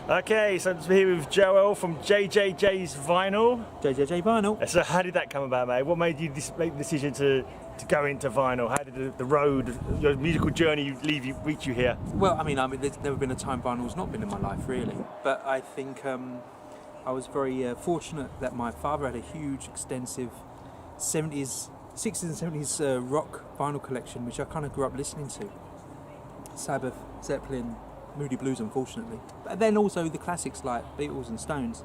Okay, so I'm here with Joel from JJJ's Vinyl. JJJ Vinyl. So how did that come about, mate? What made you make the decision to go into vinyl? How did the road, your musical journey reach you here? Well, I mean, there's never been a time vinyl's not been in my life, really. But I think I was very fortunate that my father had a huge, extensive 60s and 70s rock vinyl collection, which I kind of grew up listening to. Sabbath, Zeppelin, Moody Blues, unfortunately. But then also the classics like Beatles and Stones.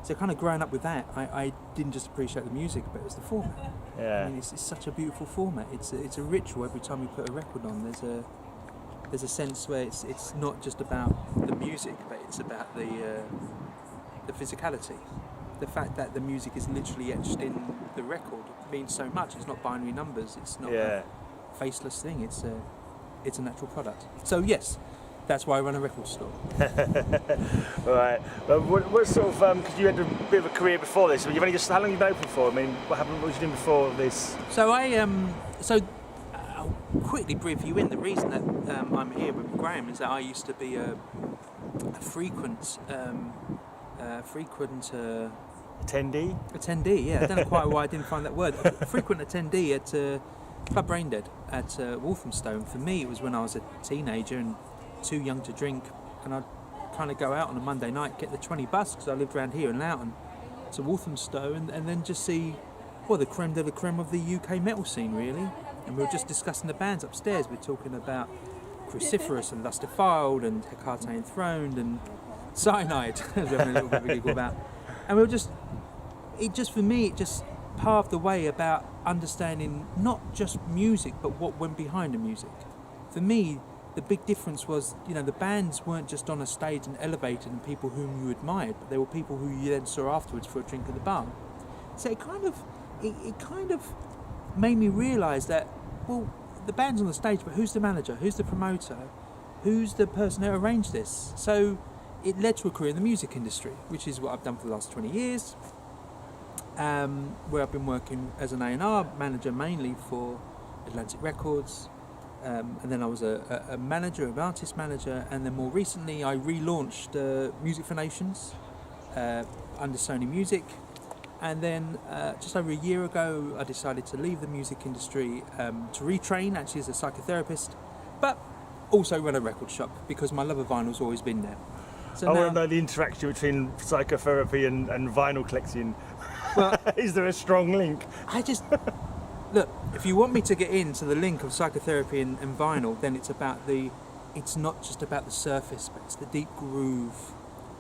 So kind of growing up with that, I didn't just appreciate the music, but it was the format. Yeah. I mean, it's such a beautiful format. It's a ritual every time you put a record on. There's a sense where it's not just about the music, but it's about the physicality. The fact that the music is literally etched in the record means so much. It's not binary numbers. It's not a faceless thing. It's a natural product. So yes, that's why I run a record store. Right. What sort of? Because you had a bit of a career before this. You've only how long have you been open for? I mean, what happened? What was you doing before this? So I'll quickly brief you in. The reason that I'm here with Graham is that I used to be a frequent attendee. Yeah, I don't know quite why I didn't find that word. A frequent attendee at Club Braindead at Walthamstow. For me, it was when I was a teenager and too young to drink, and I'd kind of go out on a Monday night, get the 20 bus, because I lived around here in Loughton, to Walthamstow, and then just see, well, the creme de la creme of the UK metal scene, really. And we were just discussing the bands upstairs. We're talking about Cruciferous and Lust Defiled and Hecate Enthroned and Cyanide, as we're having a little bit of a giggle about. And we were just paved the way about understanding not just music, but what went behind the music. For me, the big difference was, the bands weren't just on a stage and elevated and people whom you admired, but they were people who you then saw afterwards for a drink at the bar. So it kind of made me realise that, well, the band's on the stage, but who's the manager? Who's the promoter? Who's the person who arranged this? So it led to a career in the music industry, which is what I've done for the last 20 years, where I've been working as an A&R manager mainly for Atlantic Records, and then I was a manager, an artist manager, and then more recently I relaunched Music for Nations under Sony Music, and then just over a year ago I decided to leave the music industry to retrain actually as a psychotherapist, but also run a record shop because my love of vinyl's always been there. So I want to know the interaction between psychotherapy and vinyl collecting. Well, is there a strong link? Look, if you want me to get into the link of psychotherapy and vinyl, then it's not just about the surface, but it's the deep groove.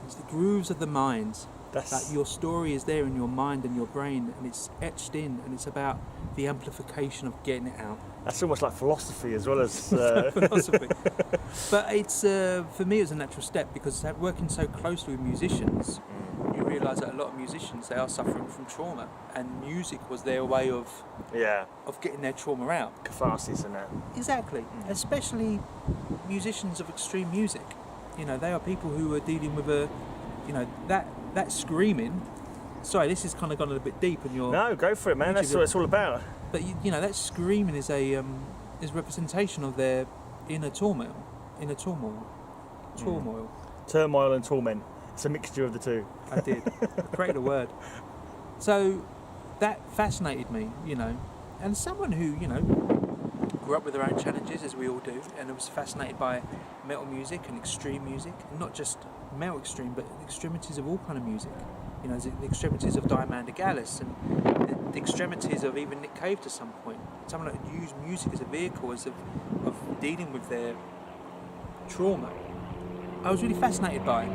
It's the grooves of the mind. That your story is there in your mind and your brain, and it's etched in, and it's about the amplification of getting it out. That's almost like philosophy as well as... philosophy. But it's for me, it was a natural step because working so closely with musicians, you realise that a lot of musicians, they are suffering from trauma, and music was their way of getting their trauma out. Catharsis and that. Exactly. Especially musicians of extreme music. They are people who are dealing with that screaming. Sorry, this has kind of gone a little bit deep in your... No, go for it, man. That's what it's all about. But that screaming is a representation of their inner turmoil. Turmoil and torment. It's a mixture of the two. I did. I created a word. So that fascinated me, and someone who, grew up with their own challenges, as we all do, and was fascinated by metal music and extreme music, and not just metal extreme, but the extremities of all kind of music. The extremities of Diamanda Gallis and the extremities of even Nick Cave to some point. Someone that used music as a vehicle of dealing with their trauma. I was really fascinated by it.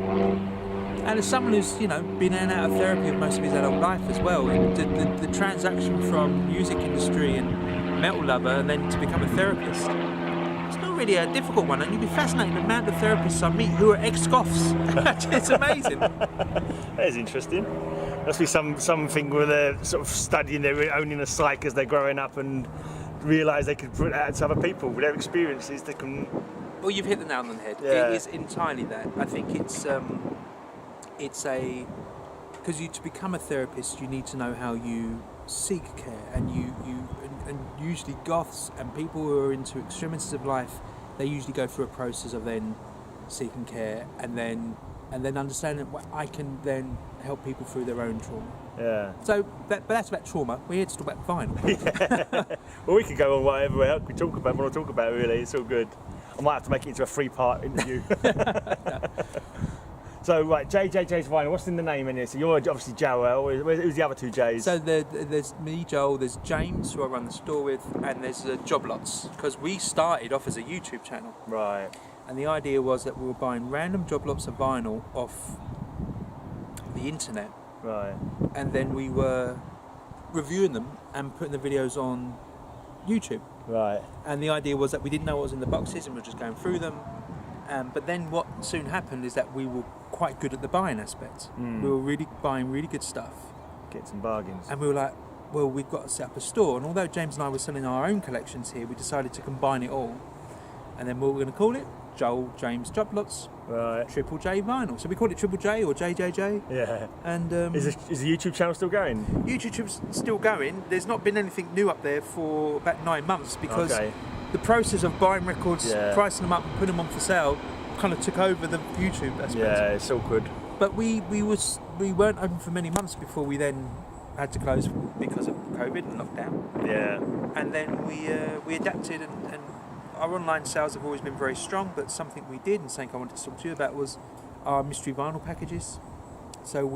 And as someone who's, been in and out of therapy of most of his adult life as well, the transaction from music industry and metal lover and then to become a therapist, it's not really a difficult one, and you'd be fascinated with the amount of therapists I meet who are ex-goths. It's amazing. That is interesting. Must be something where they're sort of studying their own inner psyche as they're growing up and realise they could put that to other people with their experiences. They can. Well, you've hit the nail on the head. Yeah. It is entirely that. I think it's because to become a therapist, you need to know how you seek care, and and usually goths and people who are into extremities of life, they usually go through a process of then seeking care and then and then understanding what I can then help people through their own trauma. Yeah. So, but that's about trauma. We're here to talk about vinyl. Well, we could go on whatever else we talk about. Want to talk about really? It's all good. I might have to make it into a 3-part interview. So, right, JJJ Vinyl. What's in the name in here? So you're obviously Joel. Who's the other 2 J's? So there's me, Joel. There's James, who I run the store with, and there's Job Lots, because we started off as a YouTube channel. Right. And the idea was that we were buying random job lots of vinyl off the internet. Right. And then we were reviewing them and putting the videos on YouTube. Right. And the idea was that we didn't know what was in the boxes and we were just going through them. But then what soon happened is that we were quite good at the buying aspect. We were really buying really good stuff. Get some bargains. And we were like, well, we've got to set up a store. And although James and I were selling our own collections here, we decided to combine it all. And then what we're going to call it? Joel James Job Lots. Right. Triple J Vinyl. So we call it Triple J or JJJ. Yeah. And is the YouTube channel still going? YouTube's still going. There's not been anything new up there for about 9 months because the process of buying records, pricing them up and putting them on for sale kind of took over the YouTube aspect. Yeah, it's all good. But we weren't open for many months before we then had to close because of COVID and lockdown. Yeah. And then we adapted and our online sales have always been very strong, but something we did and something I wanted to talk to you about was our mystery vinyl packages. So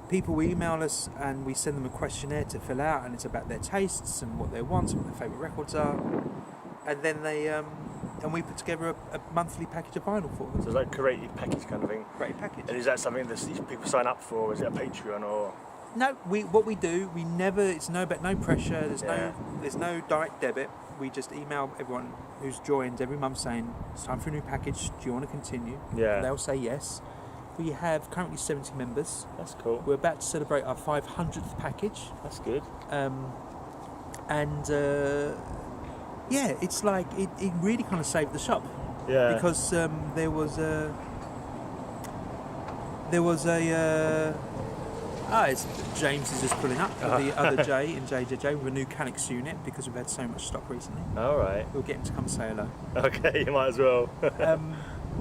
people email us and we send them a questionnaire to fill out, and it's about their tastes and what they want and what their favourite records are. And then and we put together a monthly package of vinyl for them. So it's like a curated package kind of thing. Curated package. And is that something that people sign up for? Or is it a Patreon or? No, what we do, we never. It's no pressure. There's no direct debit. We just email everyone who's joined every month saying it's time for a new package. Do you want to continue? Yeah. They'll say yes. We have currently 70 members. That's cool. We're about to celebrate our 500th package. That's good. It's like it really kind of saved the shop. Yeah. Because there was a James is just pulling up with the other J in JJJ with a new Calyx unit because we've had so much stock recently. All right. We'll get him to come say hello. Okay, you might as well.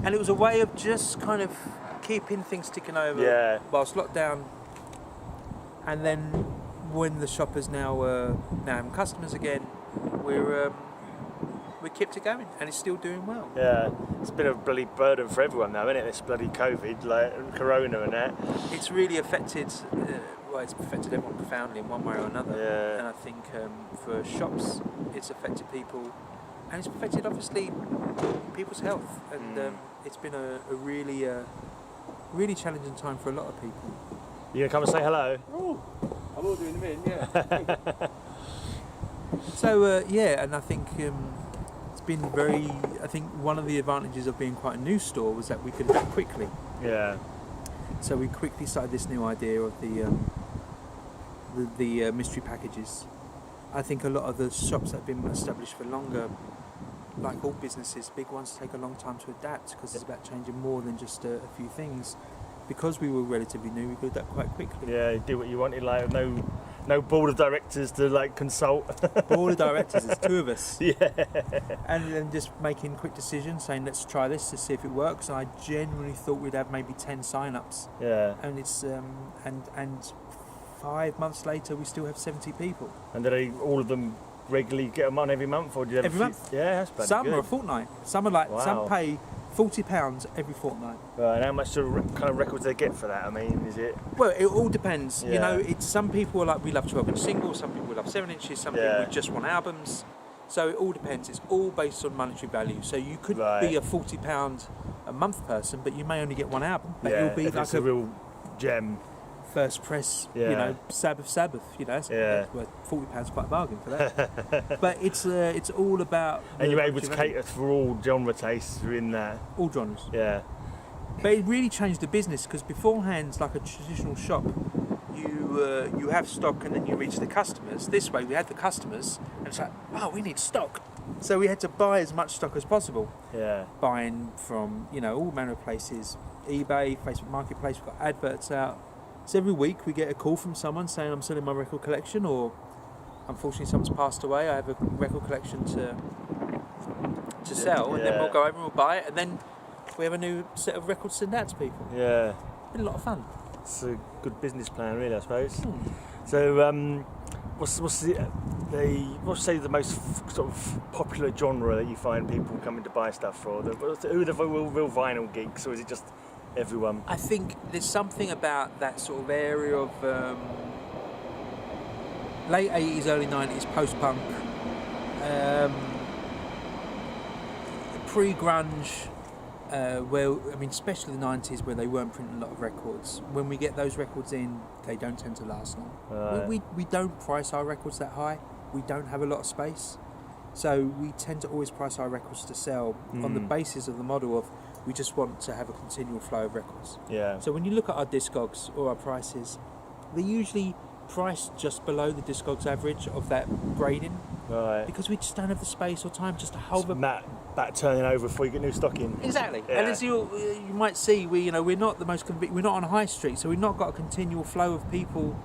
And it was a way of just kind of keeping things ticking over whilst lockdown. And then when the shop is now having customers again, we kept it going, and it's still doing well. Yeah, it's been a bloody burden for everyone now, isn't it? This bloody COVID, like Corona and that. It's really affected. It's affected everyone profoundly in one way or another. Yeah. And I think for shops, it's affected people, and it's affected obviously people's health. And it's been a really challenging time for a lot of people. You gonna come and say hello? Oh, I will do in a minute. Yeah. So and I think it's been very. I think one of the advantages of being quite a new store was that we could adapt quickly. Yeah. So we quickly started this new idea of the mystery packages. I think a lot of the shops that have been established for longer, like all businesses, big ones take a long time to adapt because it's about changing more than just a few things. Because we were relatively new, we could adapt quite quickly. Yeah, you do what you wanted, like no board of directors to like consult. Board of directors, there's 2 of us. Yeah. And then just making quick decisions, saying let's try this to see if it works. And I genuinely thought we'd have maybe 10 sign-ups. Yeah. And it's and 5 months later we still have 70 people. And do they all of them regularly get them on every month, or do you have every month? Yeah, that's bloody Some good. are a fortnight. Some are like some pay £40 every fortnight. Right, and how much kind of records they get for that? I mean, is it? Well, it all depends. Yeah. You know, it's some people are like we love 12-inch singles, some people love 7 inches, some people just want albums. So it all depends. It's all based on monetary value. So you could be a £40 a month person, but you may only get one album. But it'll be if like it's a real gem. First press, you know, Sabbath, you know, that's worth £40 quite a bargain for that. But it's all about. And you're able to cater for all genre tastes in there. All genres. Yeah. But it really changed the business because beforehand, like a traditional shop, you have stock and then you reach the customers. This way, we had the customers, and it's like, oh, we need stock. So we had to buy as much stock as possible. Yeah. Buying from all manner of places, eBay, Facebook Marketplace. We've got adverts out. So every week we get a call from someone saying I'm selling my record collection, or unfortunately someone's passed away, I have a record collection to sell, and then we'll go over and we'll buy it, and then we have a new set of records to send out to people. Yeah. Been a lot of fun. It's a good business plan, really, I suppose. Hmm. So, what's the most sort of popular genre that you find people coming to buy stuff for? Who are the real vinyl geeks, or is it just everyone? I think there's something about that sort of area of late 80s, early 90s, post-punk, pre-grunge, especially the 90s where they weren't printing a lot of records. When we get those records in, they don't tend to last long. Right. We don't price our records that high. We don't have a lot of space. So we tend to always price our records to sell on the basis of the model of we just want to have a continual flow of records. Yeah. So when you look at our Discogs or our prices, they're usually priced just below the Discogs average of that grading, Right. because we just don't have the space or time just to hold them. Back turning over before you get new stock in. Exactly. Yeah. And as you might see, we're not the most we're not on a high street, so we've not got a continual flow of people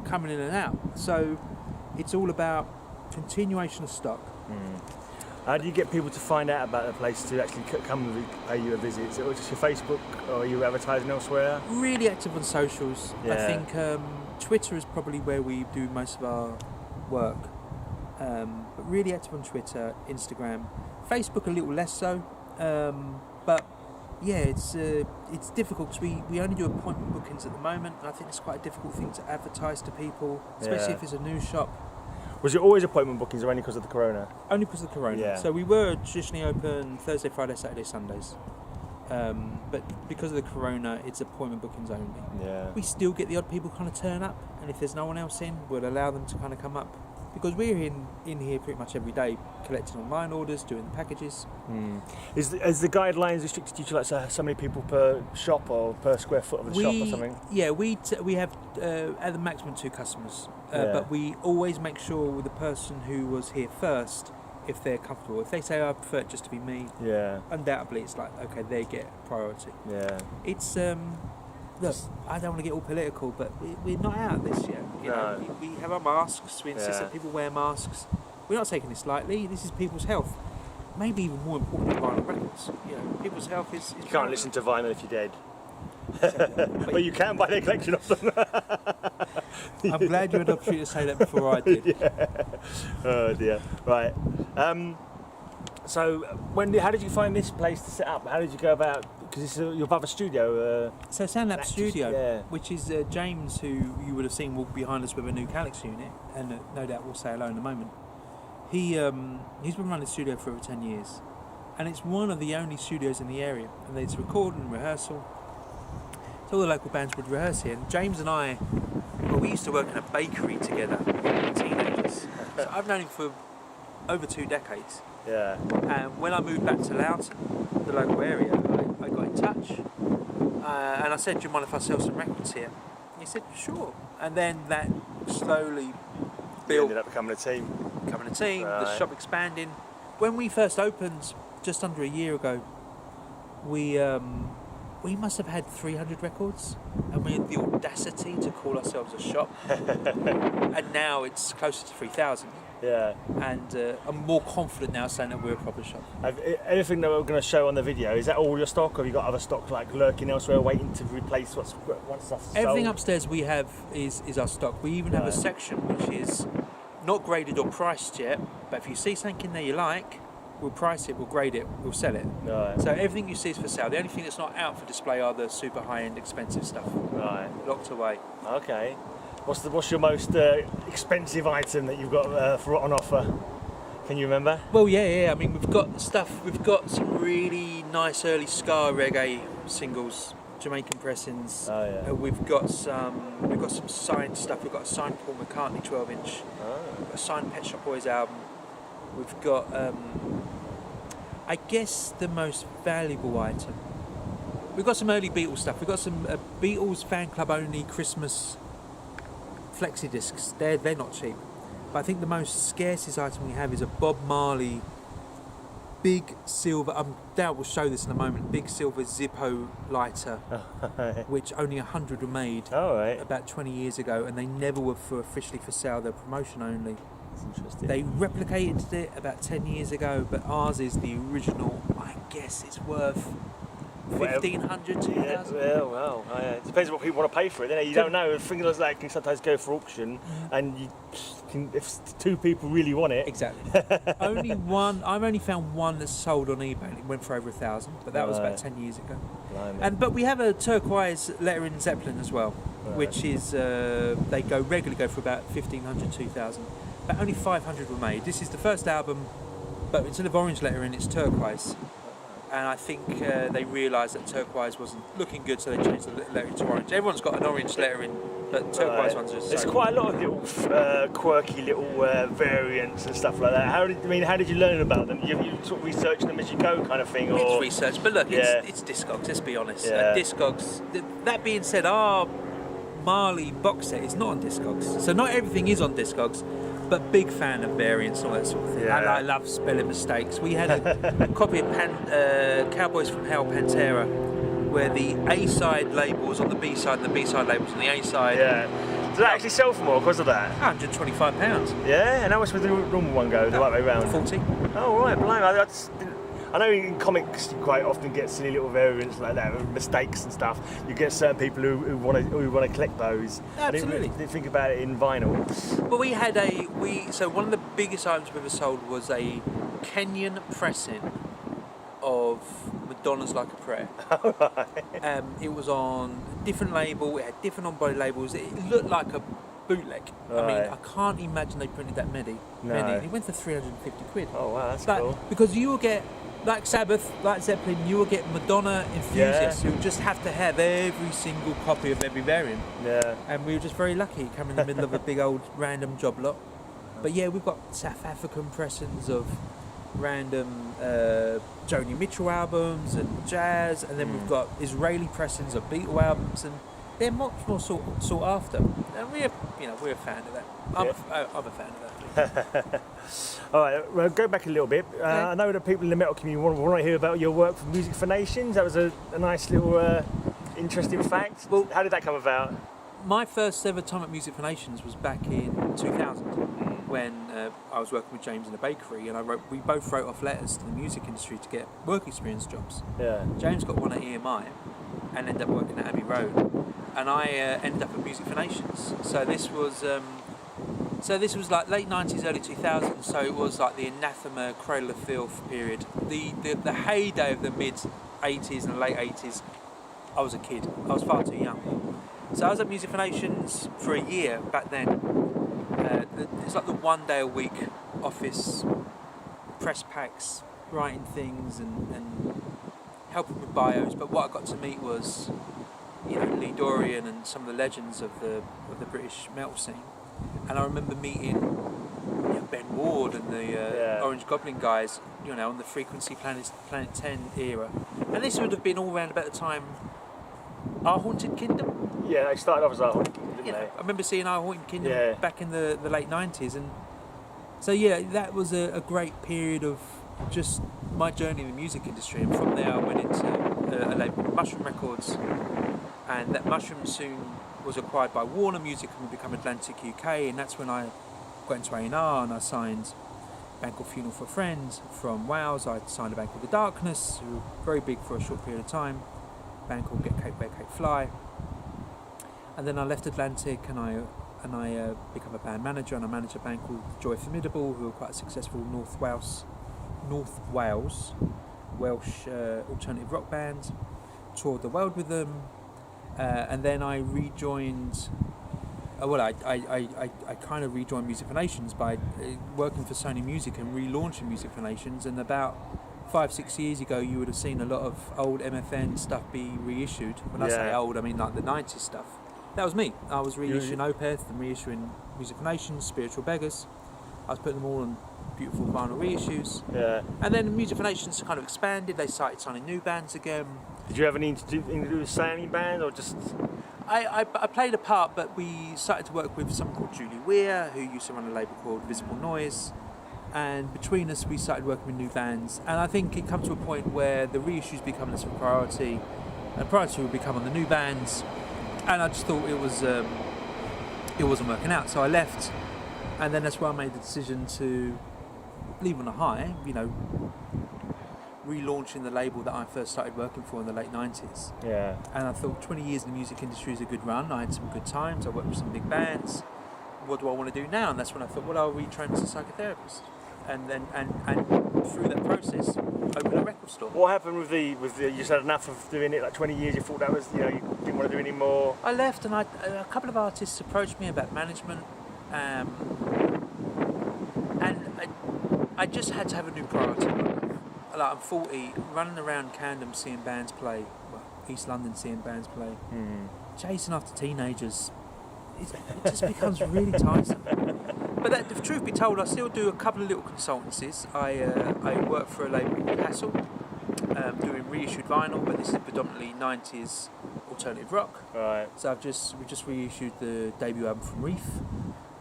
coming in and out. So it's all about continuation of stock. How do you get people to find out about the place to actually come and pay you a visit? Is it just your Facebook, or are you advertising elsewhere? Really active on socials. I Yeah. think Twitter is probably where we do most of our work. But really active on Twitter, Instagram, Facebook a little less so. But yeah, it's difficult because we only do appointment bookings at the moment, and I think it's quite a difficult thing to advertise to people, especially Yeah. if it's a new shop. Was it always appointment bookings, or only because of the corona? Only because of the corona. Yeah. So we were traditionally open Thursday, Friday, Saturday, Sundays. But because of the corona, it's appointment bookings only. Yeah. We still get the odd people kind of turn up, and if there's no one else in, we'll allow them to kind of come up. Because we're in here pretty much every day, collecting online orders, doing the packages. Is the guidelines restricted you to like so many people per shop or per square foot of the shop or something? Yeah, we have at the maximum 2 customers, Yeah. but we always make sure with the person who was here first, if they're comfortable. If they say, I prefer it just to be me, Yeah. undoubtedly it's like, okay, they get priority. Yeah. It's look, I don't want to get all political, but we're not out of this yet. You know, we have our masks. We insist that people wear masks. We're not taking this lightly. This is people's health. Maybe even more important than vinyl records. You know, people's health is You can't listen to vinyl if you're dead. Exactly. But you can buy their collection of them. I'm glad you had the opportunity to say that before I did. Yeah. Oh dear. Right. So how did you find this place to set up? How did you go about? Because you're above a studio. So Soundlab Studio, yeah. which is James, who you would have seen walk behind us with a new Calyx unit, and no doubt we'll say hello in a moment. He's been running the studio for over 10 years, and it's one of the only studios in the area, and it's recording and rehearsal. So all the local bands would rehearse here, and James and I, we used to work in a bakery together when we were teenagers. So I've known him for over 2 decades. Yeah. And when I moved back to Loughton, the local area, I got in touch, and I said, do you mind if I sell some records here? And he said, sure. And then that slowly You built, ended up becoming a team. becoming a team, the Right. shop expanding. When we first opened, just under a year ago, we must have had 300 records, and we had the audacity to call ourselves a shop. And now it's closer to 3,000. Yeah. And I'm more confident now saying that we're a proper shop. Everything that we're going to show on the video, is that all your stock, or have you got other stock like lurking elsewhere waiting to replace what's stuff's Everything sold? upstairs we have is our stock. We even have a Right. section which is not graded or priced yet, but if you see something in there you like, we'll price it, we'll grade it, we'll sell it. Right. So everything you see is for sale. The only thing that's not out for display are the super high-end expensive stuff, Right. locked away. Okay. What's your most expensive item that you've got on offer? Can you remember? Well, yeah. I mean, we've got some really nice early ska reggae singles, Jamaican pressings. Oh yeah. We've got some signed stuff. We've got a signed Paul McCartney 12-inch. We've got a signed Pet Shop Boys album. We've got, I guess, the most valuable item. We've got some early Beatles stuff. We've got some Beatles fan club only Christmas flexi discs. They're not cheap. But I think the most scarcest item we have is a Bob Marley big silver, I doubt we'll show this in a moment, big silver Zippo lighter, which only 100 were made about 20 years ago, and they never were officially for sale, they're promotion only. That's interesting. They replicated it about 10 years ago, but ours is the original. I guess it's worth whatever. 1,500, Yeah, 2,000. well, well, it depends what people want to pay for it. You don't know. Things like that can sometimes go for auction, and you can, if two people really want it. Exactly. I've only found one that's sold on eBay. And it went for over 1,000, but that was about 10 years ago. Blimey. But we have a turquoise lettering Zeppelin as well, which is they regularly go for about 1,500, 2,000. But only 500 were made. This is the first album, but instead of orange lettering, it's turquoise. And I think they realised that turquoise wasn't looking good, so they changed the lettering to orange. Everyone's got an orange lettering, but turquoise ones are so There's quite a lot of little quirky little variants and stuff like that. How did you learn about them? You sort of researching them as you go, kind of thing, or it's research. But look, it's Discogs. Let's be honest. Discogs. That being said, our Marley box set is not on Discogs, so not everything is on Discogs. But big fan of variants and all that sort of thing. I love spelling mistakes. We had a copy of Cowboys from Hell, Pantera, where the A-side label was on the B-side and the B-side label was on the A-side. Yeah. Does that actually sell for more because of that? £125. Yeah, and how much would the normal one go, the right way round? 40. Oh, right, blimey. I know in comics you quite often get silly little variants like that, with mistakes and stuff. You get certain people who want to collect those. Absolutely. I didn't think about it in vinyl. But we had so one of the biggest items we ever sold was a Kenyan pressing of Madonna's Like a Prayer. It was on a different label, it had different on-body labels, it looked like a bootleg. I mean, I can't imagine they printed that many. It went for 350 quid. Oh wow, that's cool. Because you will get, like Sabbath, like Zeppelin, you will get Madonna enthusiasts who just have to have every single copy of every variant. Yeah. And we were just very lucky, come in the middle of a big old random job lot. But yeah, we've got South African pressings of random Joni Mitchell albums and jazz, and then we've got Israeli pressings of Beatle albums, and they're much more sought after. And we're a fan of that. I'm a fan of that. All right, well, go back a little bit. I know that people in the metal community want to hear about your work for Music for Nations. That was a nice little interesting fact. Well, how did that come about? My first ever time at Music for Nations was back in 2000 when I was working with James in a bakery, and we both wrote off letters to the music industry to get work experience jobs. Yeah. James got one at EMI and ended up working at Abbey Road, and I ended up at Music for Nations. So this was like late 90s, early 2000s. So it was like the anathema, cradle of filth period, the heyday of the mid 80s and late 80s. I was a kid. I was far too young. So I was at Music for Nations for a year back then. It's like the 1 day a week office, press packs, writing things and helping with bios. But what I got to meet was, Lee Dorian and some of the legends of the British metal scene. And I remember meeting Ben Ward and the Orange Goblin guys, on the Frequency Planet 10 era. And this would have been all around about the time Our Haunted Kingdom. Yeah, they started off as Our Haunted Kingdom, didn't they? I remember seeing Our Haunted Kingdom back in the late 90s. And so, that was a great period of just my journey in the music industry. And from there I went into a label called Mushroom Records. And that Mushroom soon was acquired by Warner Music and would become Atlantic UK. And that's when I got into A&R and I signed a band called Funeral for a Friend from Wales. I signed a band called The Darkness, who were very big for a short period of time. A band called Get Cake, Where Cake Fly. And then I left Atlantic and I became a band manager, and I managed a band called Joy Formidable, who were quite a successful North Wales Welsh alternative rock band. Toured the world with them, and then I rejoined. I kind of rejoined Music for Nations by working for Sony Music and relaunching Music for Nations. And about 5-6 years ago, you would have seen a lot of old MFN stuff be reissued. When I say old, I mean like the 90s stuff. That was me. I was reissuing Opeth and reissuing Music for Nations, Spiritual Beggars. I was putting them all on beautiful vinyl reissues. Yeah. And then Music for Nations kind of expanded. They started signing new bands again. Did you have anything to do with signing bands, or just? I played a part, but we started to work with someone called Julie Weir, who used to run a label called Visible Noise. And between us, we started working with new bands. And I think it comes to a point where the reissues become less of a priority, and priority will become on the new bands. And I just thought it wasn't working out, so I left. And then that's where I made the decision to leave on a high, relaunching the label that I first started working for in the late 90s. Yeah. And I thought 20 years in the music industry is a good run. I had some good times. I worked with some big bands. What do I want to do now? And that's when I thought, well, I'll retrain as a psychotherapist. And then, and through that process, open a record store. What happened with the? You just had enough of doing it, like 20 years. You thought that was, you didn't want to do any more. I left, and a couple of artists approached me about management, and I just had to have a new priority. Like, I'm 40, running around Camden seeing bands play, well, East London seeing bands play, chasing after teenagers. It just becomes really tiresome. But the truth be told, I still do a couple of little consultancies. I work for a label called Hassel, doing reissued vinyl, but this is predominantly 90s alternative rock. Right. So we just reissued the debut album from Reef,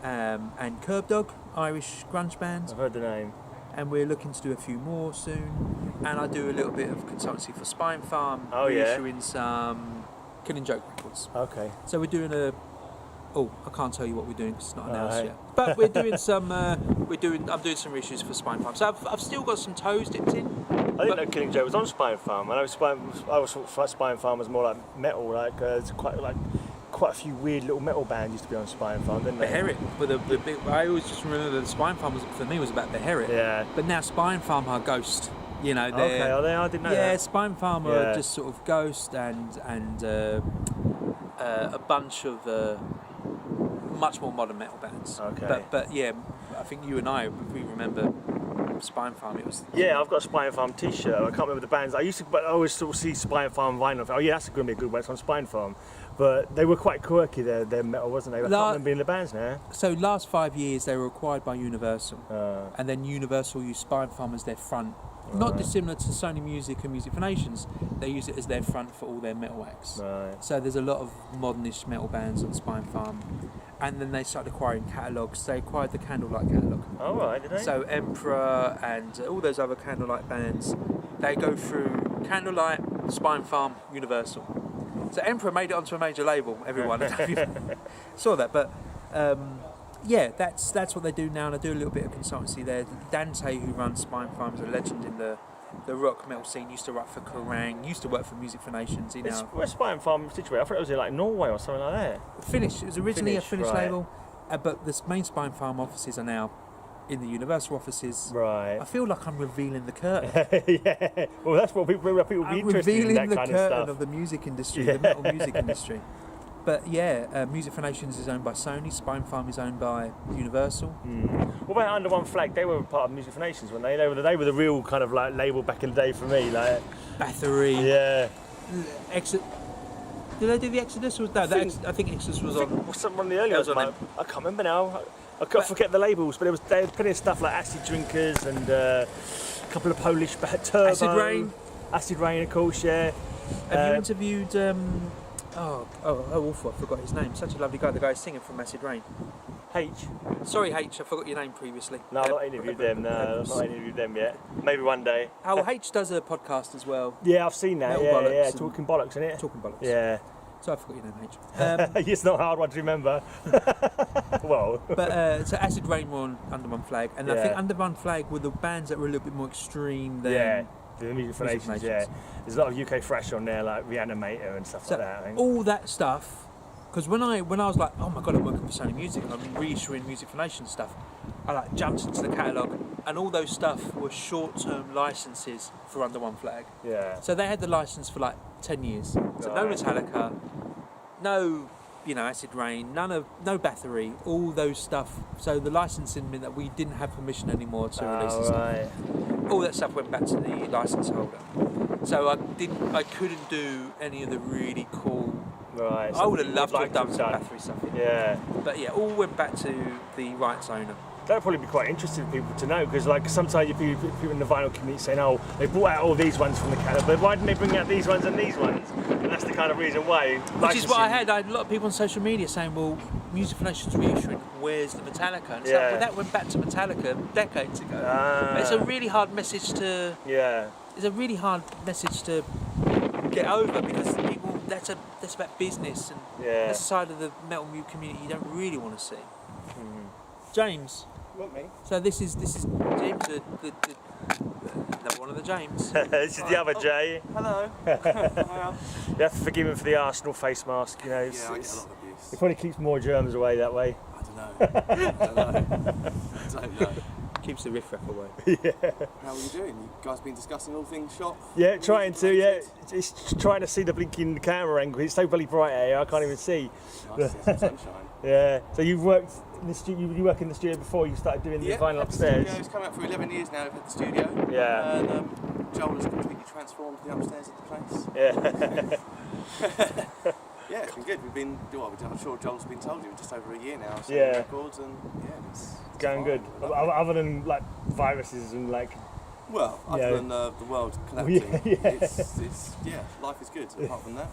and Curb Dog, Irish grunge band. I've heard the name. And we're looking to do a few more soon. And I do a little bit of consultancy for Spine Farm, reissuing some Killing Joke records. Okay. So we're doing I can't tell you what we're doing because it's not announced yet. But we're doing some. I'm doing some reissues for Spine Farm. So I've still got some toes dipped in. I didn't know Killing Joke was on Spine Farm. I always thought Spine Farm was more like metal. Like it's quite a few weird little metal bands used to be on Spine Farm, didn't they? Beherit. But the big, I always just remember that Spine Farm was about Beherit. Yeah. But now Spine Farm are Ghost. You know. Okay. Are they? I didn't know that. Yeah, Spine Farm are just sort of Ghost and a bunch of much more modern metal bands. Okay. But yeah, I think you and I, we remember Spine Farm. It was. Yeah, I've got a Spine Farm T-shirt. I can't remember the bands. But I always sort of see Spine Farm vinyl. Oh yeah, that's going to be a good one. It's on Spine Farm. But they were quite quirky. Their metal, wasn't they? I can't remember being in the bands now. So last 5 years they were acquired by Universal, and then Universal used Spine Farm as their front. Not dissimilar to Sony Music and Music for Nations, they use it as their front for all their metal acts. Right. So there's a lot of modernish metal bands on Spine Farm, and then they started acquiring catalogues. They acquired the Candlelight catalogue. Oh right, did they? So Emperor and all those other Candlelight bands, they go through Candlelight, Spine Farm, Universal. So Emperor made it onto a major label. Everyone saw that, but. Yeah, that's what they do now, and I do a little bit of consultancy there. Dante, who runs Spine Farm, is a legend in the rock metal scene. Used to write for Kerrang, used to work for Music for Nations. Where's Spine Farm situated? I thought it was in like Norway or something like that. Finnish. It was originally a Finnish right. label, but the main Spine Farm offices are now in the Universal offices. Right. I feel like I'm revealing the curtain. Yeah. Well, that's what people be interested in, that kind of stuff. Revealing the curtain of the music industry, the metal music industry. But yeah, Music for Nations is owned by Sony. Spine Farm is owned by Universal. What about Under One Flag? They were part of Music for Nations, weren't they? They were the real kind of like label back in the day for me. Like Bathory. Yeah. Did they do the Exodus? I think Exodus was on. Was some one of the earlier ones? I can't remember now. I forget the labels, but they had plenty of stuff like Acid Drinkers and a couple of Polish Turbo. Acid Rain, of course. Yeah. Have you interviewed? Awful! I forgot his name. Such a lovely guy. The guy singing from Acid Rain. H. Sorry, H. I forgot your name previously. No, I've not interviewed them. No, I've not interviewed them yet. Maybe one day. Oh, H does a podcast as well. Yeah, I've seen that. Yeah. Talking Bollocks, isn't it? Talking Bollocks. Yeah. So I forgot your name, H. It's not a hard one to remember. Well. But so Acid Rain were on Under One Flag, and I think Under One Flag were the bands that were a little bit more extreme than. Yeah. The Music for Nations, yeah. There's a lot of UK thrash on there, like Reanimator and stuff like that, I think. All that stuff, because when I was like, oh my god, I'm working for Sony Music, I'm reissuing Music for Nations stuff, I like jumped into the catalogue, and all those stuff were short-term licenses for Under One Flag. Yeah. So they had the license for like 10 years. So no Metallica, no, Acid Rain, no Bathory, all those stuff. So the licensing meant that we didn't have permission anymore to release the stuff. All that stuff went back to the license holder. So I couldn't do any of the really cool. Right. I would have loved to have done some Bathory stuff. Yeah. But yeah, all went back to the rights owner. That would probably be quite interesting for people to know, because like sometimes people in the vinyl community saying, oh, they brought out all these ones from the catalogue, but why didn't they bring out these ones and these ones? And that's the kind of reason why. Which is what I had a lot of people on social media saying, well, Music for Nations reissuing, where's the Metallica? And it's like, well, that went back to Metallica decades ago. It's a really hard message to. Yeah. It's a really hard message to get over, because people that's about business, and that's a side of the metal community you don't really want to see. James. What, me? So this is James, Another one of the James. This is the other Jay. Hello. Hiya. You have to forgive him for the Arsenal face mask, you know. Yeah, I get a lot of abuse. It probably keeps more germs away that way. I don't know. I don't know. Keeps the riff-raff away. Yeah. How are you doing? You guys been discussing all things shop? Yeah, trying to, yeah. It's trying to see the blinking camera angle. It's so bloody bright out here, I can't even see. Nice, there's some sunshine. Yeah. So you've worked in the studio, you work in the studio before you started doing the vinyl upstairs? Yeah, it's come out for 11 years now, we've had the studio. Yeah. And Joel has completely transformed the upstairs of the place. Yeah. Yeah, it's been good. We've been, well, I'm sure Joel's been told you, just over a year now. So Yeah. records and yeah, it's Going fine. good. Other than like viruses and like. Well, other Yeah. than the world collapsing, Yeah. it's life is good apart from that.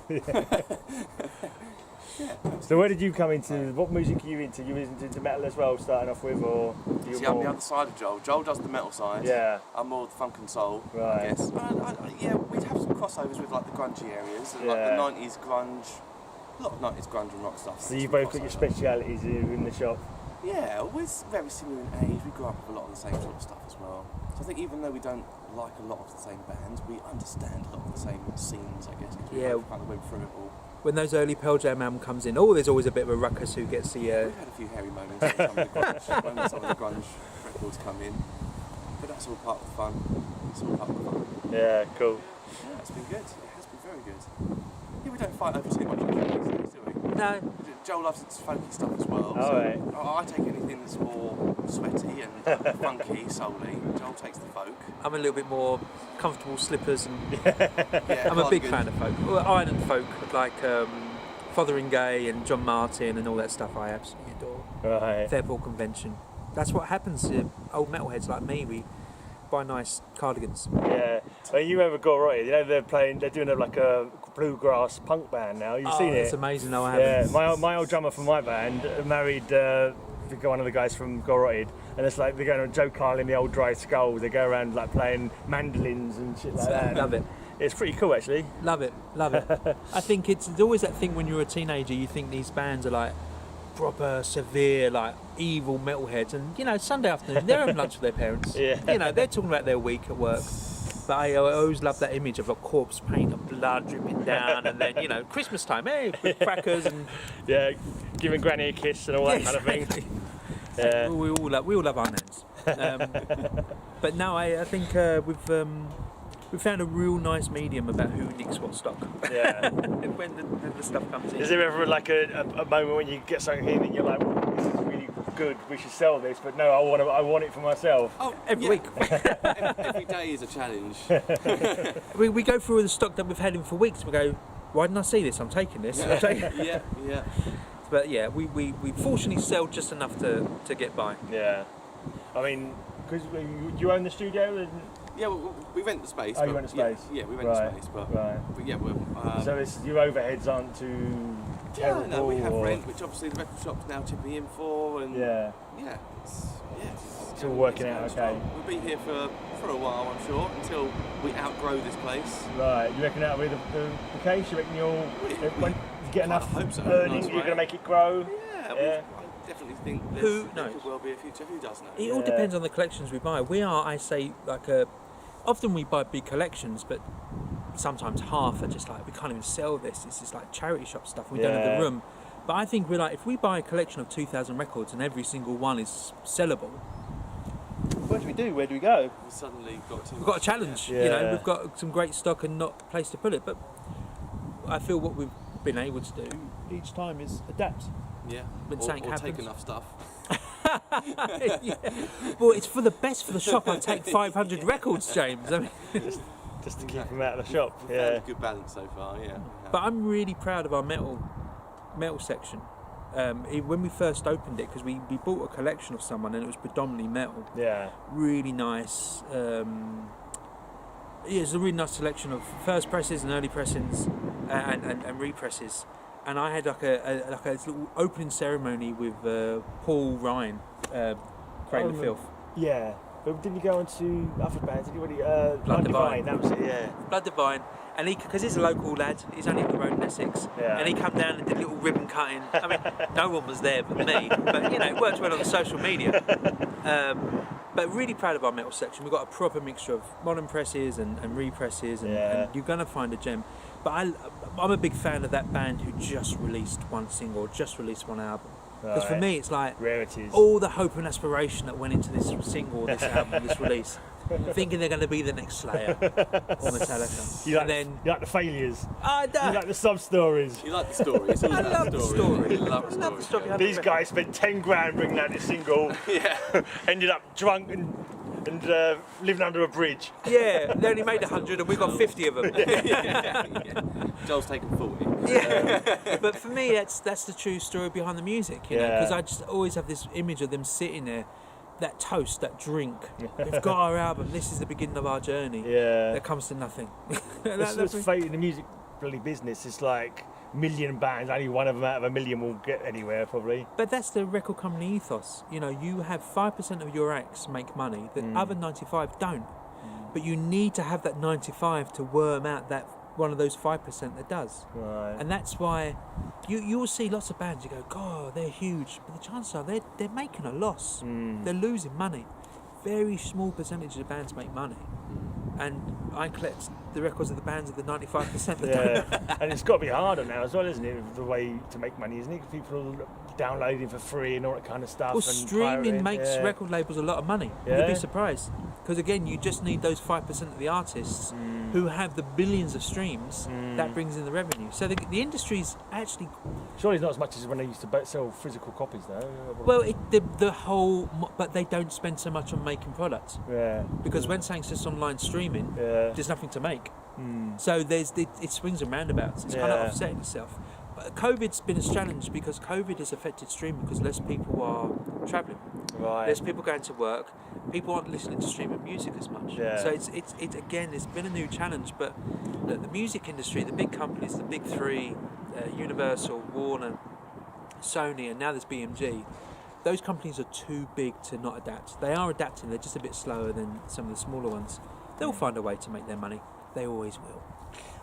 Yeah. So where did you come into? What music are you into? You into metal as well, starting off with, or do you See, I'm more? the other side of Joel. Joel does the metal side. Yeah. I'm more the funk and soul, Right. I guess. Yeah, we'd have some crossovers with like the grungy areas, and, like Yeah. the 90s grunge, a lot of 90s grunge and rock stuff. So you both got your crossover. specialities in the shop. Yeah, we're very similar in age. We grew up with a lot of the same sort of stuff as well. So I think even though we don't like a lot of the same bands, we understand a lot of the same scenes, I guess, because we Yeah. both kind of went through it all. When those early Pearl Jam album comes in, there's always a bit of a ruckus who gets the... We've had a few hairy moments when some of the grunge, when some of the grunge records come in. But that's all part of the fun. It's all part of the fun. Yeah, cool. Yeah, it's been good. It has been very good. Yeah, we don't fight over too much these days, do we? No. Joel loves its folky stuff as well. All right. I take anything that's more sweaty and funky, soully. Joel takes the folk. I'm a little bit more comfortable slippers and Yeah, I'm a big cardigan. fan of folk. Well, Ireland folk, like Fotheringay and John Martin and all that stuff I absolutely adore. Right. Fairport Convention. That's what happens to old metalheads like me. We buy nice cardigans. Yeah. Well, you remember Gorotted? You know they're doing like a bluegrass punk band now. You've seen it? It's amazing. No, I Yeah. haven't. My old drummer from my band married one of the guys from Gorotted, and it's like they're going on Joe Carl in the old Dry Skull. They go around like playing mandolins and shit like that. Love it. It's pretty cool actually. Love it. Love it. I think there's always that thing when you're a teenager. You think these bands are like proper, severe, like evil metalheads, and you know, Sunday afternoon they're having lunch with their parents. Yeah. You know, they're talking about their week at work. But I always love that image of a corpse paint of blood dripping down, and then, you know, Christmas time, hey, with crackers and Yeah, giving Granny a kiss and all that kind of thing. Yeah. we all love our nans. But no, I think we've found a real nice medium about who nicks what stock. Yeah. When the stuff comes in. Is there ever like a moment when you get something in and you're like, well, this is really good, we should sell this, but no, I want it for myself. Oh, Every yeah. week. Every day is a challenge. we go through the stock that we've had in for weeks. We go, why didn't I see this? I'm taking this. I'm taking it. Yeah. But yeah, we fortunately sell just enough to get by. Yeah. I mean, because you own the studio? And... Yeah, we rent the space. Oh, you but- rent the space? Yeah, we rent Right, the space, but right. yeah, So your overheads aren't too terrible? no, we have or... rent, which obviously the record shop's now chipping in for, and Yeah. it's all working out it's okay. strong. We'll be here for a while, I'm sure, until we outgrow this place. Right, you reckon that'll be the case? You reckon when you get kinda enough hope so, earnings, nice you're going to way. make it grow? Yeah, Yeah. I definitely think Who there knows? could well be a future. Who does know? It all Yeah. depends on the collections we buy. We are, I say, like often we buy big collections, but sometimes half are just like, we can't even sell this. This is like charity shop stuff. We don't have Yeah. the room. But I think we're like, if we buy a collection of 2,000 records and every single one is sellable, what do we do? Where do we go? We've suddenly got to. We've got a challenge. Yeah. You know, we've got some great stock and not a place to put it. But I feel what we've been able to do each time is adapt. Yeah. When Or something take happens. enough stuff. Yeah. Well, it's for the best for the shop. I take 500 records, James. I mean, Just to keep them out of the shop. We've found Yeah. a good balance so far. Yeah. but I'm really proud of our metal section. When we first opened it, because we bought a collection of someone and it was predominantly metal. Yeah. Really nice. It's a really nice selection of first presses and early pressings and represses. And I had like a little opening ceremony with Paul Ryan, Cradle of Oh, Filth. Yeah. But didn't you go on to other bands? Did you already? Blood Divine. That was it. Yeah. Blood Divine, and because he's a local lad, he's only up the road in Essex, Yeah. and he come down and did a little ribbon cutting. I mean, no one was there but me, but you know, it worked well on the social media. But really proud of our metal section. We've got a proper mixture of modern presses and represses, and you're going to find a gem. But I'm a big fan of that band who just released one single, just released one album. Because for me, it's like rarities. All the hope and aspiration that went into this single, this album, this release. Thinking they're going to be the next Slayer or Metallica. You like the failures. You like the sub-stories. You like the stories. I love the story. I love the story. These guys spent 10 grand bringing out this single. Ended up drunk and living under a bridge. Yeah, they only made 100 and we got 50 of them. Joel's taken 40. But for me, that's the true story behind the music, you know, because I just always have this image of them sitting there, that toast, that drink. We've got our album. This is the beginning of our journey. Yeah. That comes to nothing. That's fate in the music bloody business. It's like million bands, only one of them out of a million will get anywhere probably. But that's the record company ethos. You know, you have 5% of your acts make money, the other 95 don't. But you need to have that 95 to worm out that one of those 5% that does. Right. And that's why you will see lots of bands, you go, God, they're huge. But the chances are they're making a loss. They're losing money. Very small percentage of bands make money. And I collect the records of the bands of the 95% that don't. And it's got to be harder now as well, isn't it? The way to make money, isn't it? People downloading for free and all that kind of stuff. Well, and streaming pirating, makes record labels a lot of money. You'd be surprised. Because again, you just need those 5% of the artists who have the billions of streams. That brings in the revenue. So the industry's actually... Surely it's not as much as when they used to sell physical copies, though. Well, the whole... But they don't spend so much on making products. Yeah. Because when something's just online streaming, there's nothing to make. So it swings and roundabouts. It's kind of offsetting itself. But COVID's been a challenge because COVID has affected streaming because less people are travelling. Right. Less people going to work. People aren't listening to streaming music as much. Yeah. So it's again, it's been a new challenge. But look, the music industry, the big companies, the big three, Universal, Warner, Sony, and now there's BMG. Those companies are too big to not adapt. They are adapting. They're just a bit slower than some of the smaller ones. They'll find a way to make their money. They always will.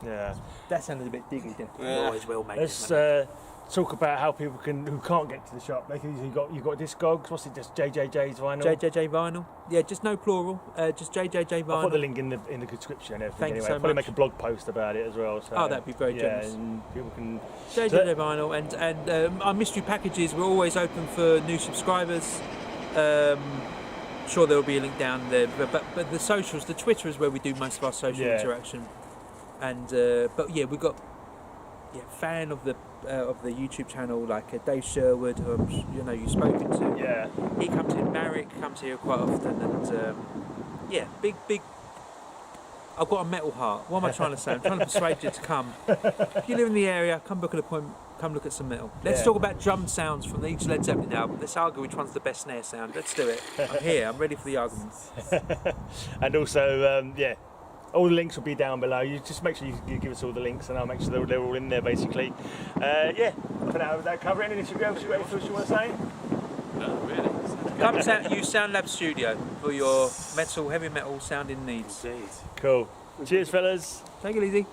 Yeah. That sounded a bit diggy, didn't it? They always will make Let's money. talk about how people who can't get to the shop. Like you got Discogs. What's it? Just JJJ's Vinyl. JJJ Vinyl. Yeah, just no plural. Just JJJ Vinyl. I'll put the link in the description and everything. Thanks anyway. so I'll probably much. make a blog post about it as well. So, that'd be very generous. And people can. JJJ Vinyl and our mystery packages. We're always open for new subscribers. Sure, there will be a link down there. But the socials, the Twitter is where we do most of our social interaction. And but yeah, we've got fan of the YouTube channel like Dave Sherwood, who you've spoken to. Yeah. He comes in. Marek comes here quite often, and big. I've got a metal heart. What am I trying to say? I'm trying to persuade you to come. If you live in the area, come book an appointment. Come look at some metal. Let's talk about drum sounds from each Led Zeppelin album. Let's argue which one's the best snare sound. Let's do it. I'm here. I'm ready for the arguments. And also, all the links will be down below. You just make sure you give us all the links, and I'll make sure they're all in there, basically. For now, that cover it. Anything else you want to say? No, really. Come use SoundLab Studio for your heavy metal sounding needs. Indeed. Cool. Cheers, fellas. Take it easy.